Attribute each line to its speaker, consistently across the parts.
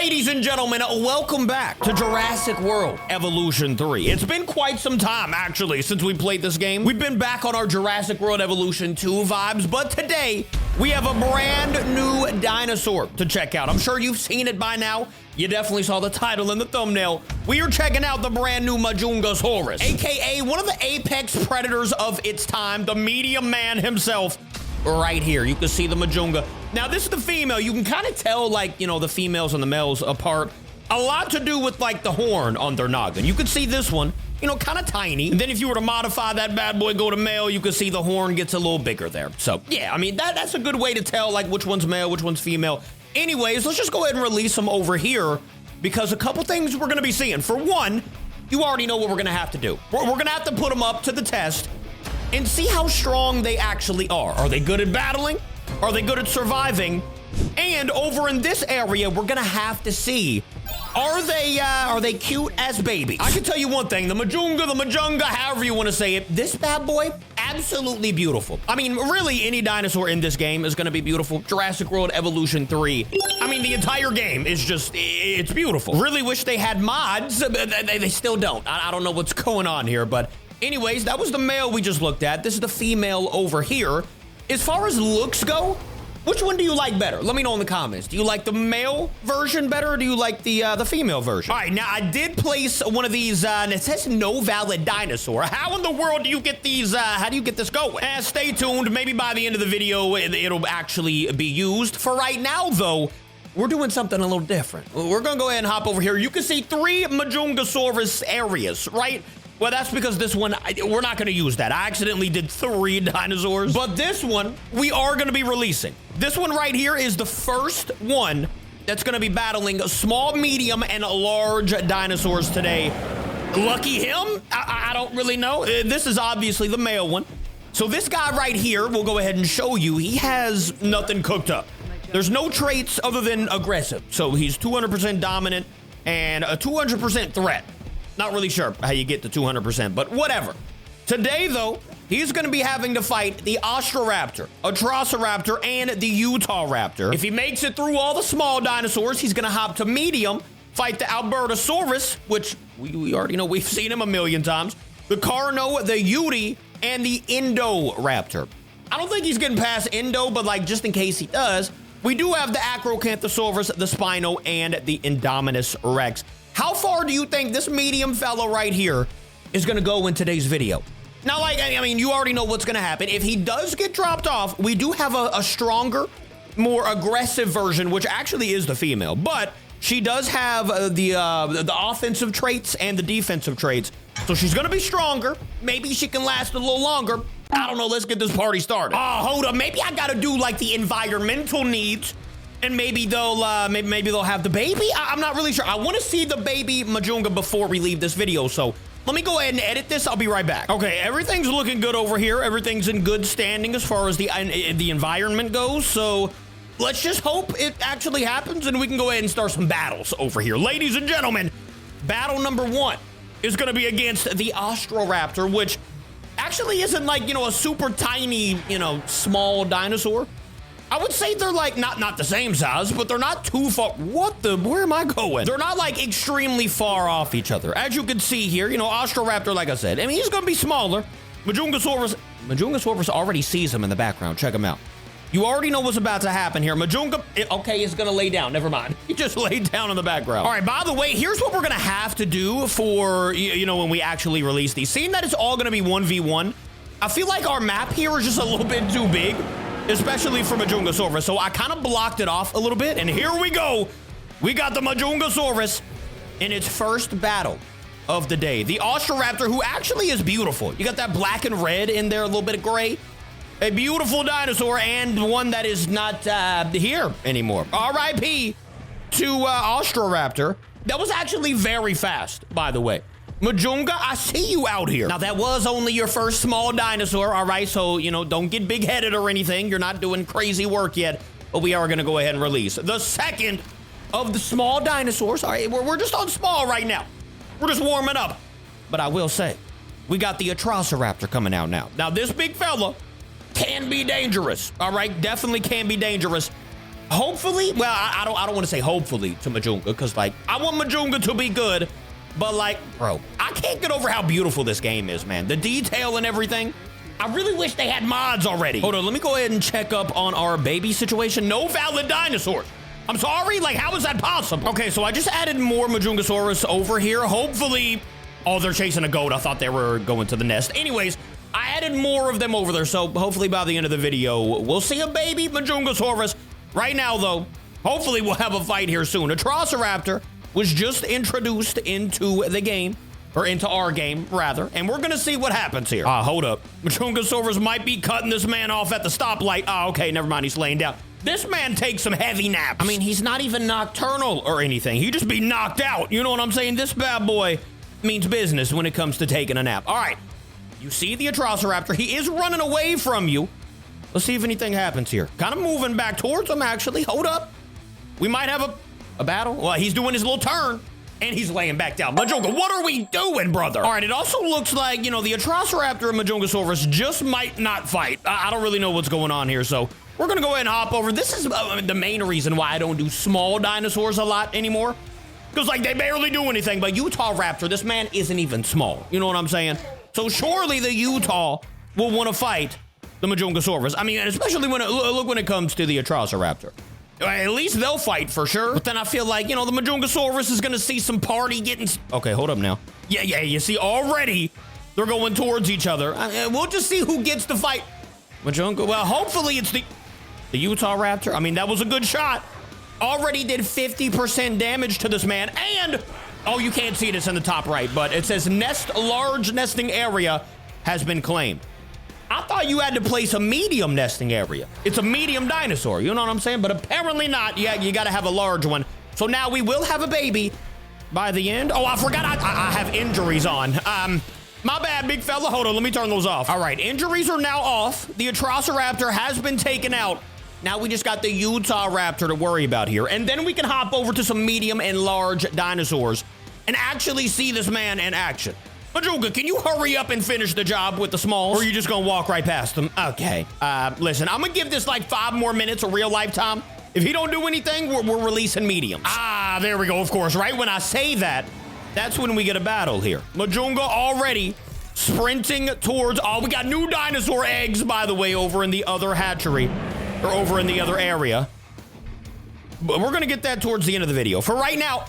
Speaker 1: Ladies and gentlemen, welcome back to Jurassic World Evolution 3. It's been quite some time, actually, since we played this game. We've been back on our Jurassic World Evolution 2 vibes, but today we have a brand new dinosaur to check out. I'm sure you've seen it by now. You definitely saw the title in the thumbnail. We are checking out the brand new Majungasaurus, aka one of the apex predators of its time, the medium man himself. Right here, you can see the Majunga. Now, this is the female. You can kind of tell, like, you know, the females and the males apart. A lot to do with, like, the horn on their noggin. You can see this one, you know, kind of tiny. And then if you were to modify that bad boy, go to male, you can see the horn gets a little bigger there. So, yeah, I mean, that's a good way to tell, like, which one's male, which one's female. Anyways, let's just go ahead and release them over here because a couple things we're going to be seeing. For one, you already know what we're going to have to do. We're going to have to put them up to the test and see how strong they actually are. Are they good at battling? Are they good at surviving? And over in this area, we're gonna have to see, are they cute as babies? I can tell you one thing, the Majunga, however you wanna say it, this bad boy, absolutely beautiful. I mean, really, any dinosaur in this game is gonna be beautiful. Jurassic World Evolution 3. I mean, the entire game is just, it's beautiful. Really wish they had mods, but they still don't. I don't know what's going on here, but anyways, that was the male we just looked at. This is the female over here. As far as looks go, which one do you like better? Let me know in the comments. Do you like the male version better, or do you like the female version? All right, now I did place one of these, and it says no valid dinosaur. How in the world do you get these, how do you get this going? Stay tuned. Maybe by the end of the video, it'll actually be used. For right now, though, we're doing something a little different. We're gonna go ahead and hop over here. You can see 3 Majungasaurus areas, right? Well, that's because this one, we're not gonna use that. I accidentally did 3 dinosaurs, but this one, we are gonna be releasing. This one right here is the first one that's gonna be battling small, medium, and large dinosaurs today. Lucky him? I don't really know. This is obviously the male one. So this guy right here, we'll go ahead and show you, he has nothing cooked up. There's no traits other than aggressive. So he's 200% dominant and a 200% threat. Not really sure how you get to 200%, but whatever. Today, though, he's going to be having to fight the Ostroraptor, Atrociraptor, and the Utah Raptor. If he makes it through all the small dinosaurs, he's going to hop to medium, fight the Albertosaurus, which we already know, we've seen him a million times, the Carno, the Yeti, and the Indoraptor. I don't think he's getting past Indo, but like just in case he does, we do have the Acrocanthosaurus, the Spino, and the Indominus Rex. How far do you think this medium fellow right here is gonna go in today's video? Now, like, I mean, you already know what's gonna happen. If he does get dropped off, we do have a stronger, more aggressive version, which actually is the female, but she does have the offensive traits and the defensive traits. So she's gonna be stronger. Maybe she can last a little longer. I don't know, let's get this party started. Oh, hold up, maybe I gotta do like the environmental needs. And maybe they'll maybe they'll have the baby. I'm not really sure. I want to see the baby Majunga before we leave this video. So let me go ahead and edit this. I'll be right back. Okay, everything's looking good over here. Everything's in good standing as far as the environment goes. So let's just hope it actually happens and we can go ahead and start some battles over here. Ladies and gentlemen, battle number 1 is going to be against the Ostroraptor, which actually isn't like, you know, a super tiny, you know, small dinosaur. I would say they're like not the same size, but they're not too far. Where am I going? They're not like extremely far off each other. As you can see here, you know, Ostroraptor, like I said, I mean, he's gonna be smaller. Majungasaurus already sees him in the background. Check him out. You already know what's about to happen here. Okay, is gonna lay down. Never mind. He just laid down in the background. All right, by the way, here's what we're gonna have to do for, you know, when we actually release these. Seeing that it's all gonna be 1v1, I feel like our map here is just a little bit too big, especially for Majungasaurus. So I kind of blocked it off a little bit, and here we go. We got the Majungasaurus in its first battle of the day. The Ostroraptor, who actually is beautiful. You got that black and red in there, a little bit of gray. A beautiful dinosaur, and one that is not here anymore. R.I.P. to Ostroraptor. That was actually very fast, by the way. Majunga, I see you out here. Now, that was only your first small dinosaur, all right? So, you know, don't get big-headed or anything. You're not doing crazy work yet, but we are going to go ahead and release the second of the small dinosaurs. All right, we're just on small right now. We're just warming up. But I will say, we got the Atrociraptor coming out now. Now, this big fella can be dangerous, all right? Definitely can be dangerous. hopefully, well, I don't want to say hopefully to Majunga, because like I want Majunga to be good, but like, bro, I can't get over how beautiful this game is, man. The detail and everything. I really wish they had mods already. Hold on, let me go ahead and check up on our baby situation. No valid dinosaurs. I'm sorry, like how is that possible? Okay, so I just added more Majungasaurus over here. Hopefully, oh, they're chasing a goat. I thought they were going to the nest. Anyways, I added more of them over there, so hopefully by the end of the video, we'll see a baby Majungasaurus. Right now, though, hopefully we'll have a fight here soon. Atrociraptor was just introduced into the game, or into our game, rather, and we're gonna see what happens here. Hold up. Majungasaurus might be cutting this man off at the stoplight. Okay, never mind, he's laying down. This man takes some heavy naps. I mean, he's not even nocturnal or anything. He just be knocked out. You know what I'm saying? This bad boy means business when it comes to taking a nap. All right, you see the Atrociraptor. He is running away from you. Let's see if anything happens here. Kind of moving back towards him, actually. Hold up. We might have a battle. Well, he's doing his little turn, and he's laying back down. Majunga, what are we doing, brother? All right, it also looks like, you know, the Atrociraptor and Majungasaurus just might not fight. I don't really know what's going on here, so we're going to go ahead and hop over. This is the main reason why I don't do small dinosaurs a lot anymore, because, like, they barely do anything. But Utah Raptor, this man isn't even small. You know what I'm saying? So surely the Utah will want to fight the Majungasaurus. I mean, especially when look when it comes to the Atrociraptor. At least they'll fight for sure. But then I feel like, you know, the Majungasaurus is going to see some party getting... Okay, hold up now. Yeah, you see, already they're going towards each other. We'll just see who gets the fight. Majunga, well, hopefully it's the Utah Raptor. I mean, that was a good shot. Already did 50% damage to this man. And, oh, you can't see this in the top right, but it says large nesting area has been claimed. I thought you had to place a medium nesting area. It's a medium dinosaur, you know what I'm saying? But apparently not. Yeah, you got to have a large one. So now we will have a baby by the end. Oh, I forgot I have injuries on. My bad, big fella. Hold on, let me turn those off. All right, injuries are now off. The Atrociraptor has been taken out. Now we just got the Utah Raptor to worry about here. And then we can hop over to some medium and large dinosaurs and actually see this man in action. Majunga, can you hurry up and finish the job with the smalls? Or are you just gonna walk right past them? Okay, listen, I'm gonna give this like 5 more minutes of real life time. If he don't do anything, we're releasing mediums. There we go, of course. Right when I say that, that's when we get a battle here. Majunga already sprinting towards, we got new dinosaur eggs, by the way, over in the other hatchery, or over in the other area. But we're gonna get that towards the end of the video. For right now,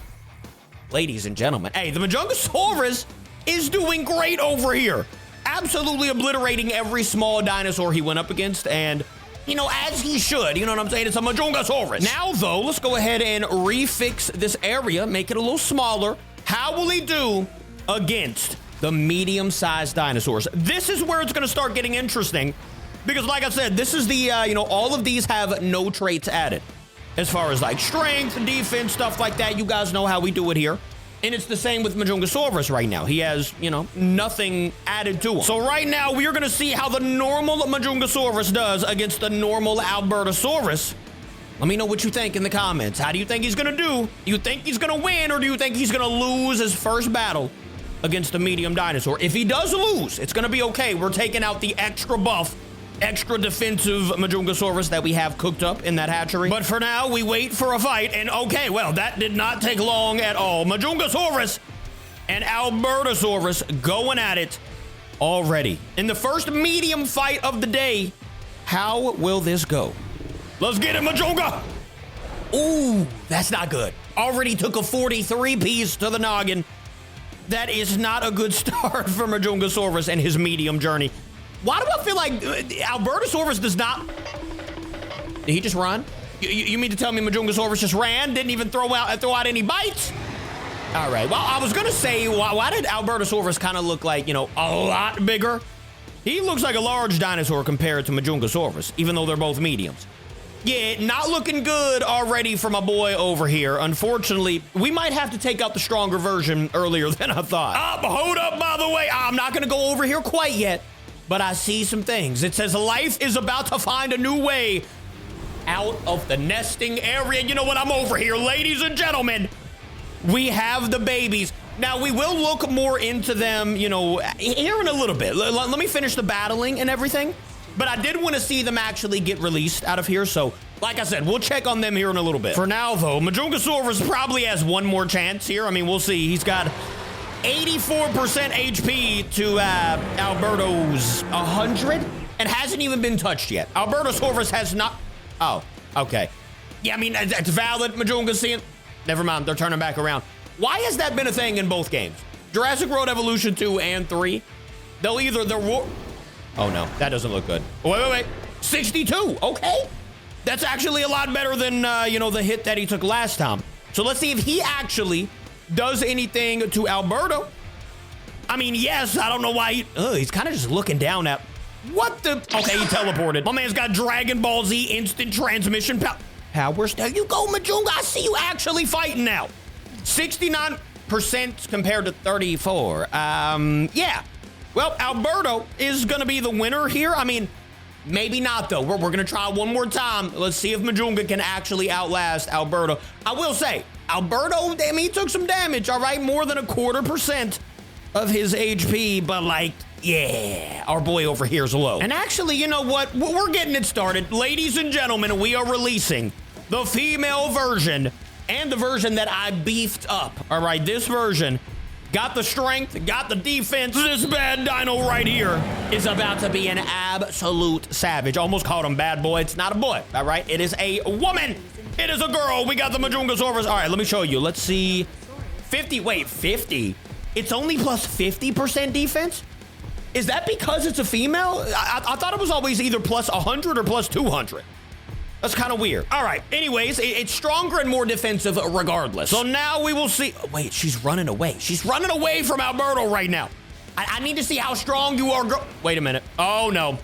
Speaker 1: ladies and gentlemen, hey, the Majungasaurus is doing great over here. Absolutely obliterating every small dinosaur he went up against, and, you know, as he should. You know what I'm saying? It's a Majungasaurus. Now, though, let's go ahead and refix this area, make it a little smaller. How will he do against the medium-sized dinosaurs? This is where it's going to start getting interesting, because, like I said, this is the, you know, all of these have no traits added. As far as, like, strength, defense, stuff like that, you guys know how we do it here. And it's the same with Majungasaurus right now. He has, you know, nothing added to him. So right now, we are going to see how the normal Majungasaurus does against the normal Albertosaurus. Let me know what you think in the comments. How do you think he's going to do? Do you think he's going to win, or do you think he's going to lose his first battle against a medium dinosaur? If he does lose, it's going to be okay. We're taking out the extra buff, extra defensive Majungasaurus that we have cooked up in that hatchery. But for now, we wait for a fight, and okay, well, that did not take long at all. Majungasaurus and Albertosaurus going at it already. In the first medium fight of the day, how will this go? Let's get it, Majunga! Ooh, that's not good. Already took a 43 piece to the noggin. That is not a good start for Majungasaurus and his medium journey. Why do I feel like Albertosaurus does not... Did he just run? You mean to tell me Majungasaurus just ran? Didn't even throw out any bites? All right, well, I was gonna say, why did Albertosaurus kind of look like, you know, a lot bigger? He looks like a large dinosaur compared to Majungasaurus, even though they're both mediums. Yeah, not looking good already for my boy over here. Unfortunately, we might have to take out the stronger version earlier than I thought. Hold up, by the way. I'm not gonna go over here quite yet, but I see some things. It says life is about to find a new way out of the nesting area. You know what? I'm over here, ladies and gentlemen. We have the babies. Now, we will look more into them, you know, here in a little bit. Let me finish the battling and everything. But I did want to see them actually get released out of here, so Like I said, we'll check on them here in a little bit. For now, though, Majungasaurus probably has one more chance here. I mean, we'll see. He's got 84% HP to Alberto's 100 and hasn't even been touched yet. Albertosaurus has not... Oh, okay. Yeah, I mean, it's valid, Majunga. Never mind, they're turning back around. Why has that been a thing in both games? Jurassic World Evolution 2 and 3? They'll either... Oh, no, that doesn't look good. Wait. 62, okay. That's actually a lot better than, the hit that he took last time. So let's see if he actually does anything to Alberto. I mean, yes, I don't know why he's kind of just looking down at... What the... Okay, he teleported. My man's got Dragon Ball Z instant transmission powers. There you go, Majunga. I see you actually fighting now. 69% compared to 34. Yeah. Well, Alberto is going to be the winner here. I mean... Maybe not, though. We're going to try one more time. Let's see if Majunga can actually outlast Alberto. I will say, Alberto, damn, he took some damage, all right? More than 0.25% of his HP, but, like, yeah, our boy over here is low. And actually, you know what? We're getting it started. Ladies and gentlemen, we are releasing the female version and the version that I beefed up, all right? This version... Got the strength, got the defense. This bad dino right here is about to be an absolute savage. Almost called him bad boy. It's not a boy, all right? It is a woman. It is a girl. We got the Majungasaurus. All right, let me show you. Let's see. 50. Wait, 50? It's only plus 50% defense? Is that because it's a female? I thought it was always either plus 100 or plus 200. That's kind of weird. All right. Anyways, it's stronger and more defensive regardless. So now we will see. Wait, she's running away. She's running away from Alberto right now. I need to see how strong you are, girl. Wait a minute. Oh, no.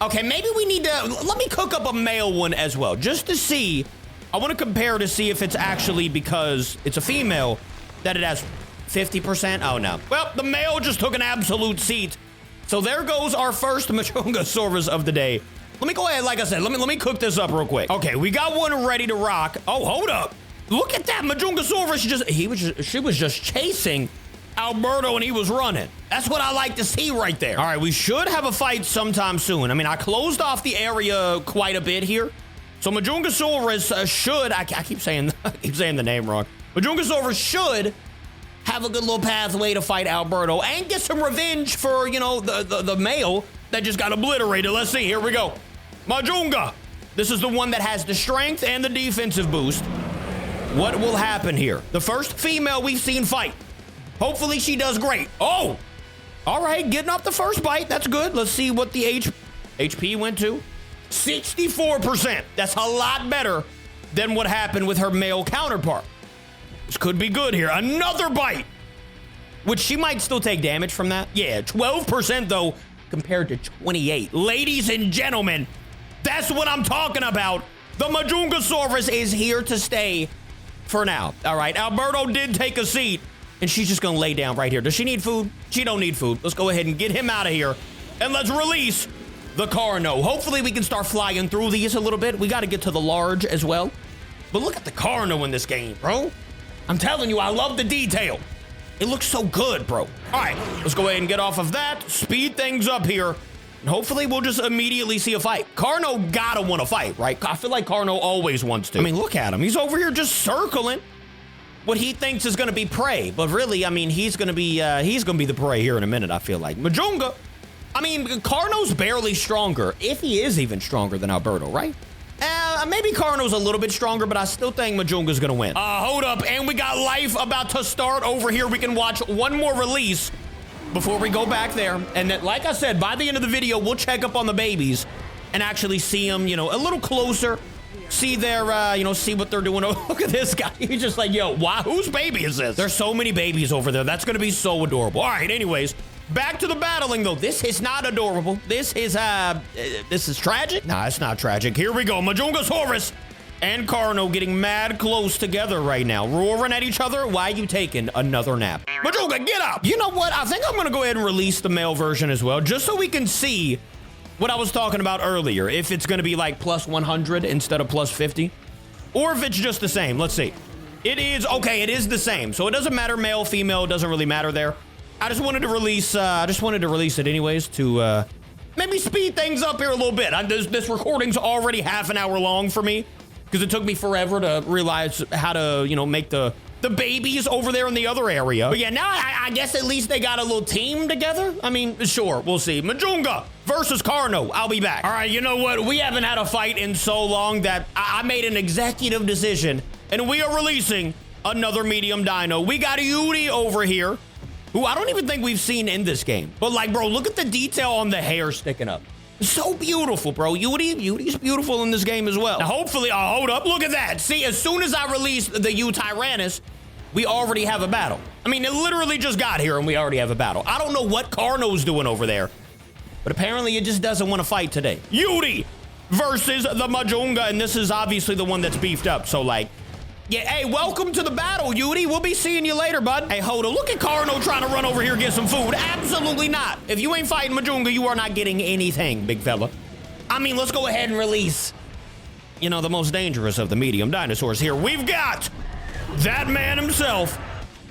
Speaker 1: Okay, maybe we need to... Let me cook up a male one as well, just to see. I want to compare to see if it's actually because it's a female that it has 50%. Oh, no. Well, the male just took an absolute seat. So there goes our first Majungasaurus of the day. Let me go ahead, like I said, let me cook this up real quick. Okay, we got one ready to rock. Oh, hold up. Look at that Majungasaurus. She was just chasing Alberto and he was running. That's what I like to see right there. All right, we should have a fight sometime soon. I mean, I closed off the area quite a bit here. So Majungasaurus should, I keep saying the name wrong. Majungasaurus should have a good little pathway to fight Alberto and get some revenge for, the male that just got obliterated. Let's see, here we go. Majunga. This is the one that has the strength and the defensive boost. What will happen here? The first female we've seen fight. Hopefully she does great. Oh, all right, getting off the first bite. That's good. Let's see what the HP went to. 64%. That's a lot better than what happened with her male counterpart. This could be good here. Another bite. Which she might still take damage from that. Yeah, 12% though, compared to 28. Ladies and gentlemen, that's what I'm talking about. The Majungasaurus is here to stay for now. All right, Alberto did take a seat, and she's just gonna lay down right here. Does she need food? She don't need food. Let's go ahead and get him out of here, and let's release the Carno. Hopefully we can start flying through these a little bit. We got to get to the large as well. But look at the Carno in this game, bro. I'm telling you, I love the detail. It looks so good, bro. All right, let's go ahead and get off of that. Speed things up here. And hopefully we'll just immediately see a fight. Carno gotta want to fight, right? I feel like Carno always wants to. I mean, look at him. He's over here just circling what he thinks is going to be prey. But really, I mean, he's going to be the prey here in a minute, I feel like. Majunga, I mean, Carno's barely stronger, if he is even stronger than Alberto, right? Maybe Carno's a little bit stronger, but I still think Majunga's gonna win. Hold up, and we got life about to start over here. We can watch one more release before we go back there. And then, like I said, by the end of the video, we'll check up on the babies and actually see them, a little closer. See their, see what they're doing. Oh, look at this guy. He's just like, yo, why? Whose baby is this? There's so many babies over there. That's gonna be so adorable. All right, anyways. Back to the battling, though. This is not adorable. This is tragic? Nah, it's not tragic. Here we go. Majungasaurus and Carno getting mad close together right now. Roaring at each other. Why are you taking another nap? Majunga, get up! You know what? I think I'm gonna go ahead and release the male version as well, just so we can see what I was talking about earlier. If it's gonna be like plus 100 instead of plus 50. Or if it's just the same. Let's see. It is, okay, it is the same. So it doesn't matter male, female, it doesn't really matter there. I just wanted to release it anyways to maybe speed things up here a little bit. This recording's already half an hour long for me because it took me forever to realize how to, you know, make the babies over there in the other area. But yeah, now I guess at least they got a little team together. I mean, sure, we'll see. Majunga versus Carno. I'll be back. All right, you know what? We haven't had a fight in so long that I made an executive decision, and we are releasing another medium dino. We got Yuri over here, who I don't even think we've seen in this game. But like, bro, look at the detail on the hair sticking up. So beautiful, bro. Yuri's beautiful in this game as well. Now, hopefully, hold up. Look at that. See, as soon as I release the Tyrannus, we already have a battle. I mean, it literally just got here and we already have a battle. I don't know what Carno's doing over there, but apparently it just doesn't want to fight today. Yuri versus the Majunga, and this is obviously the one that's beefed up. So like, yeah, hey, welcome to the battle, Yuri. We'll be seeing you later, bud. Hey, hold on. Look at Carno trying to run over here and get some food. Absolutely not. If you ain't fighting Majunga, you are not getting anything, big fella. I mean, let's go ahead and release, you know, the most dangerous of the medium dinosaurs here. We've got that man himself,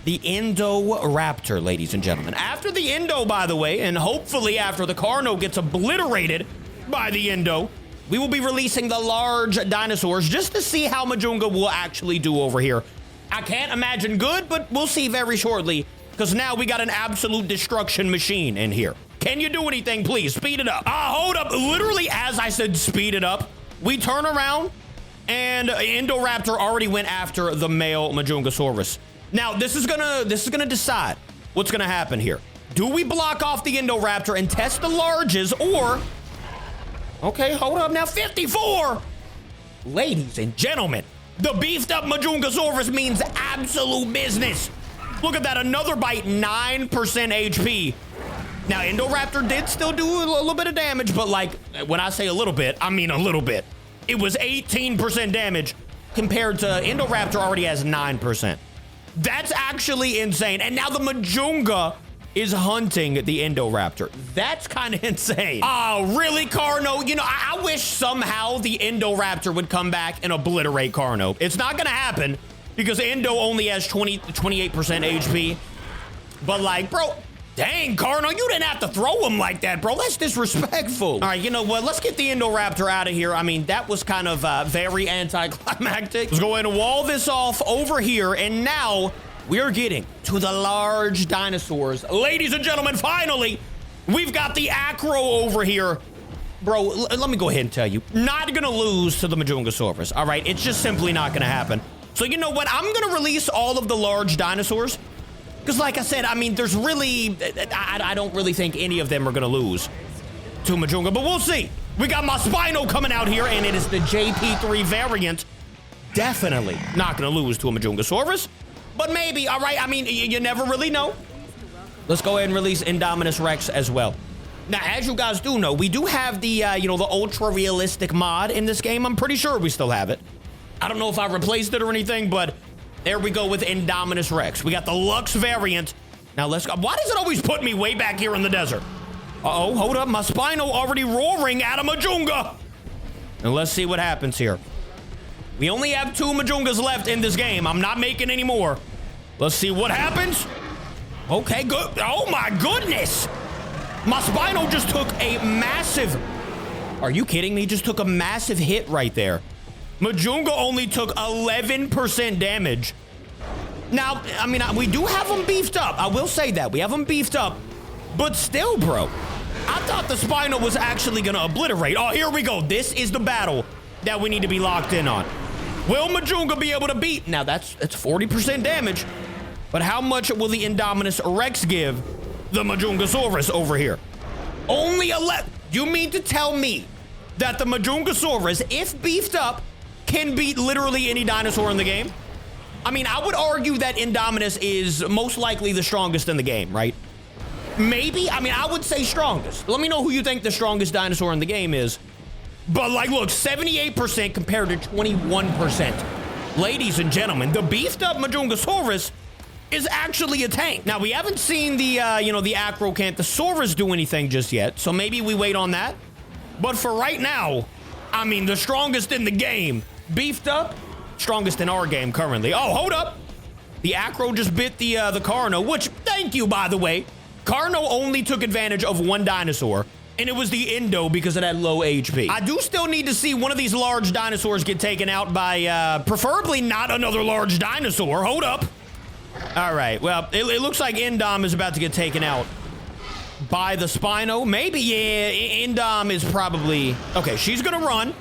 Speaker 1: the Indoraptor, ladies and gentlemen. After the Indo, by the way, and hopefully after the Carno gets obliterated by the Indo, we will be releasing the large dinosaurs just to see how Majunga will actually do over here. I can't imagine good, but we'll see very shortly, because now we got an absolute destruction machine in here. Can you do anything, please? Speed it up. Hold up. Literally, as I said, speed it up, we turn around, and Indoraptor already went after the male Majungasaurus. Now, this is gonna decide what's gonna happen here. Do we block off the Indoraptor and test the larges, or... Okay, hold up now, 54! Ladies and gentlemen, the beefed up Majungasaurus means absolute business. Look at that, another bite, 9% HP. Now, Indoraptor did still do a little bit of damage, but like, when I say a little bit, I mean a little bit. It was 18% damage compared to Indoraptor already has 9%. That's actually insane. And now the Majunga is hunting the Indoraptor. That's kind of insane. Oh, really, Carno? You know, I wish somehow the Indoraptor would come back and obliterate Carno. It's not gonna happen because Indo only has 28% HP. But like, bro, dang, Carno, you didn't have to throw him like that, bro. That's disrespectful. All right, you know what? Let's get the Indoraptor out of here. I mean, that was kind of very anticlimactic. Let's go ahead and wall this off over here. And now we're getting to the large dinosaurs. Ladies and gentlemen, finally, we've got the Acro over here. Bro, let me go ahead and tell you, not gonna lose to the Majungasaurus, all right? It's just simply not gonna happen. So you know what? I'm gonna release all of the large dinosaurs because like I said, I mean, there's really, I don't really think any of them are gonna lose to Majunga, but we'll see. We got my Spino coming out here, and it is the JP3 variant. Definitely not gonna lose to a Majungasaurus. But maybe, all right? I mean, you never really know. Let's go ahead and release Indominus Rex as well. Now, as you guys do know, we do have the, you know, the ultra-realistic mod in this game. I'm pretty sure we still have it. I don't know if I replaced it or anything, but there we go with Indominus Rex. We got the Lux variant. Now, let's go. Why does it always put me way back here in the desert? Uh-oh, hold up. My Spino already roaring at a Majunga. And let's see what happens here. We only have 2 Majungas left in this game. I'm not making any more. Let's see what happens. Okay, good. Oh my goodness. My Spino just took a massive... Are you kidding me? Just took a massive hit right there. Majunga only took 11% damage. Now, I mean, we do have them beefed up. I will say that. We have them beefed up. But still, bro, I thought the Spino was actually going to obliterate. Oh, here we go. This is the battle that we need to be locked in on. Will Majunga be able to beat? Now, that's 40% damage. But how much will the Indominus Rex give the Majungasaurus over here? Only 11. You mean to tell me that the Majungasaurus, if beefed up, can beat literally any dinosaur in the game? I mean, I would argue that Indominus is most likely the strongest in the game, right? Maybe. I mean, I would say strongest. Let me know who you think the strongest dinosaur in the game is. But like, look, 78% compared to 21%. Ladies and gentlemen, the beefed up Majungasaurus is actually a tank. Now, we haven't seen the, you know, the Acrocanthosaurus do anything just yet, so maybe we wait on that. But for right now, I mean, the strongest in the game, beefed up, strongest in our game currently. Oh, hold up. The Acro just bit the Carno, which, thank you, by the way. Carno only took advantage of 1 dinosaur. And it was the Indo because it had low HP. I do still need to see one of these large dinosaurs get taken out by, preferably not another large dinosaur. Hold up. All right, well, it looks like Indom is about to get taken out by the Spino. Maybe, yeah, Indom is probably... Okay, she's gonna run.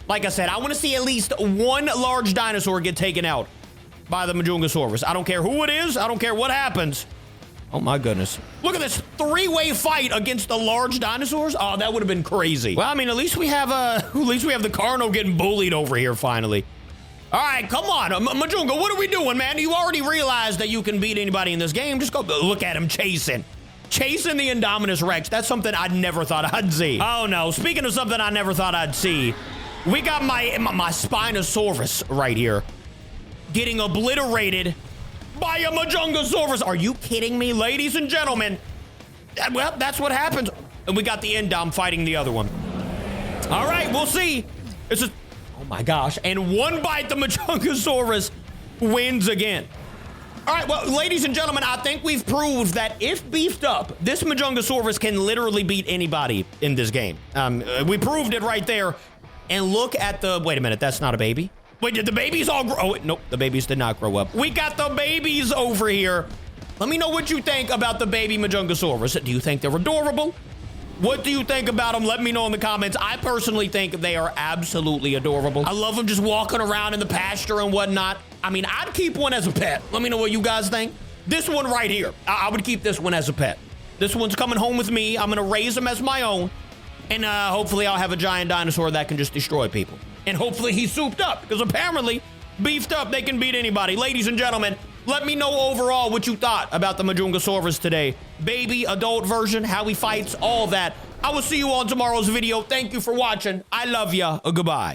Speaker 1: Like I said, I want to see at least one large dinosaur get taken out by the Majungasaurus. I don't care who it is. I don't care what happens. Oh my goodness. Look at this three-way fight against the large dinosaurs. Oh, that would have been crazy. Well, I mean, at least we have the Carno getting bullied over here finally. All right, come on, Majunga, what are we doing, man? You already realized that you can beat anybody in this game. Just go look at him chasing the Indominus Rex. That's something I never thought I'd see. Oh no, speaking of something I never thought I'd see, we got my Spinosaurus right here getting obliterated by a Majungasaurus. Are you kidding me, ladies and gentlemen? Well, that's what happens. And we got the Indom fighting the other one. All right, we'll see. It's just, oh my gosh. And one bite, the Majungasaurus wins again. All right, well, ladies and gentlemen, I think we've proved that if beefed up, this Majungasaurus can literally beat anybody in this game. We proved it right there. And look at the, wait a minute, that's not a baby. Wait, did the babies all grow? Oh, wait, nope, the babies did not grow up. We got the babies over here. Let me know what you think about the baby Majungasaurus. Do you think they're adorable? What do you think about them? Let me know in the comments. I personally think they are absolutely adorable. I love them just walking around in the pasture and whatnot. I mean, I'd keep one as a pet. Let me know what you guys think. This one right here, I would keep this one as a pet. This one's coming home with me. I'm gonna raise him as my own. And hopefully I'll have a giant dinosaur that can just destroy people. And hopefully he's souped up, because apparently beefed up, they can beat anybody. Ladies and gentlemen, let me know overall what you thought about the Majungasaurus today. Baby, adult version, how he fights, all that. I will see you on tomorrow's video. Thank you for watching. I love ya. Goodbye.